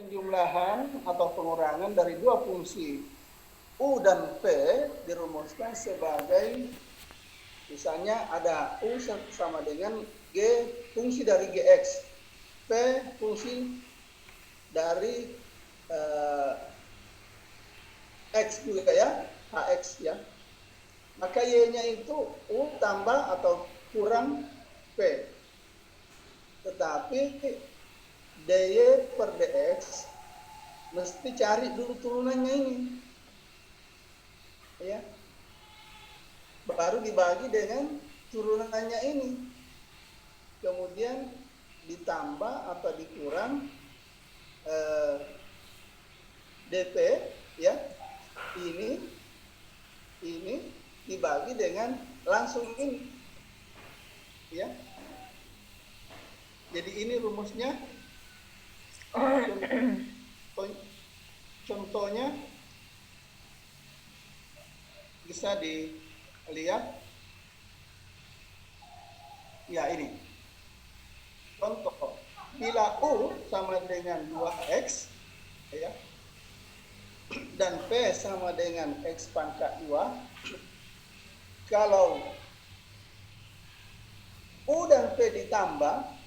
penjumlahan atau pengurangan dari dua fungsi U dan P dirumuskan sebagai, misalnya ada U sama dengan G fungsi dari Gx, P fungsi dari X juga ya, Hx ya. Maka Y-nya itu U tambah atau kurang P. Tetapi dy per dx mesti cari dulu turunannya ini. Ya. Baru dibagi dengan turunannya ini. Kemudian ditambah atau dikurang dp ya. Ini dibagi dengan langsung ini. Ya. Jadi ini rumusnya. Contohnya bisa dilihat. Ya, ini. Contoh, bila U sama dengan 2X ya. Dan P sama dengan X pangkat 2. Kalau U dan P ditambah,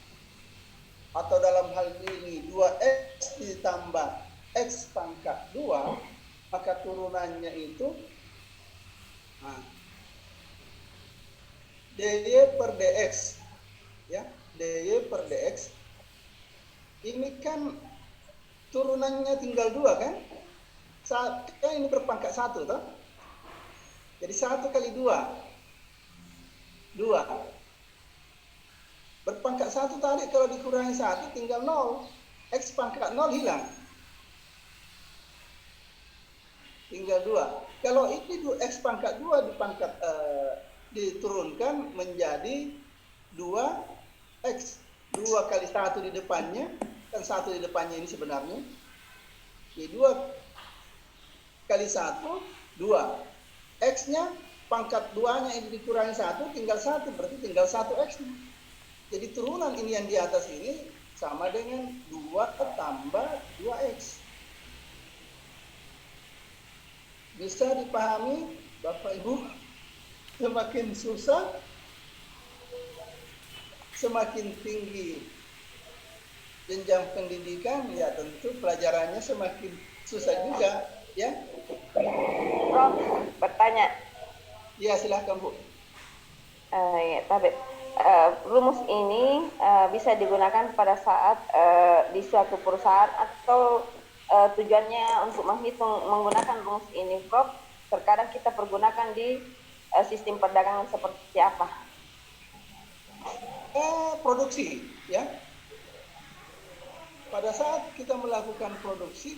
atau dalam hal ini 2X ditambah X pangkat 2, maka turunannya itu dy per dx ya, dy per dx ini kan turunannya tinggal 2 kan, ini berpangkat 1 toh, jadi 1 kali 2 berpangkat 1 tadi, kalau dikurangi 1 tinggal 0, X pangkat 0 hilang, tinggal 2. Kalau ini X pangkat 2 diturunkan menjadi 2X, 2 kali 1 di depannya, kan 1 di depannya ini sebenarnya, jadi 2 kali 1 2, X-nya pangkat 2-nya ini dikurangi 1 tinggal 1, berarti tinggal 1X-nya. Jadi turunan ini yang di atas ini sama dengan 2 tambah 2X. Bisa dipahami Bapak Ibu? Semakin susah, semakin tinggi jenjang pendidikan, ya tentu pelajarannya semakin susah juga, ya. Prof, bertanya. Ya, silahkan Bu. Ya, tapi rumus ini bisa digunakan pada saat di suatu perusahaan atau tujuannya untuk menghitung menggunakan rumus ini, Prof. Terkadang kita pergunakan di sistem perdagangan seperti apa? Produksi, ya. Pada saat kita melakukan produksi,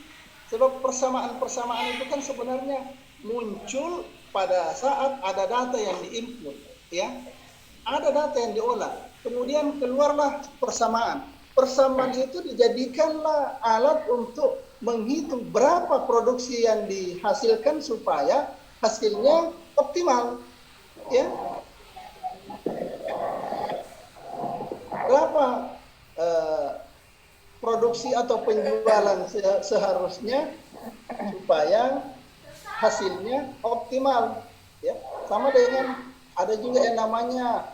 sebab persamaan-persamaan itu kan sebenarnya muncul pada saat ada data yang diinput, ya. Ada data yang diolah, kemudian keluarlah persamaan. Persamaan itu dijadikanlah alat untuk menghitung berapa produksi yang dihasilkan supaya hasilnya optimal, ya. Berapa produksi atau penjualan seharusnya supaya hasilnya optimal, ya. Sama dengan ada juga yang namanya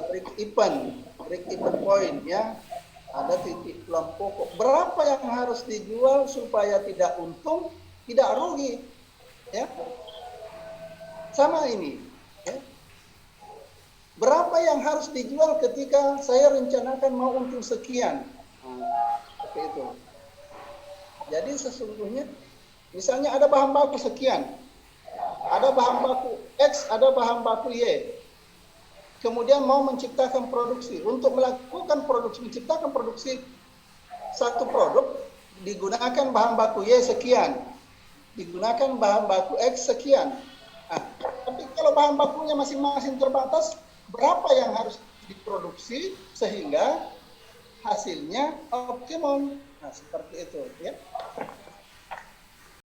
break even point, ya. Ada titik pulang pokok. Berapa yang harus dijual supaya tidak untung, tidak rugi, ya. Sama ini, ya. Berapa yang harus dijual ketika saya rencanakan mau untung sekian, seperti itu. Jadi sesungguhnya, misalnya ada bahan baku sekian, ada bahan baku X, ada bahan baku Y. Kemudian mau menciptakan produksi. Untuk melakukan produksi, menciptakan produksi satu produk, digunakan bahan baku Y sekian, digunakan bahan baku X sekian. Nah, tapi kalau bahan bakunya masing-masing terbatas, berapa yang harus diproduksi sehingga hasilnya optimum? Nah, seperti itu, ya.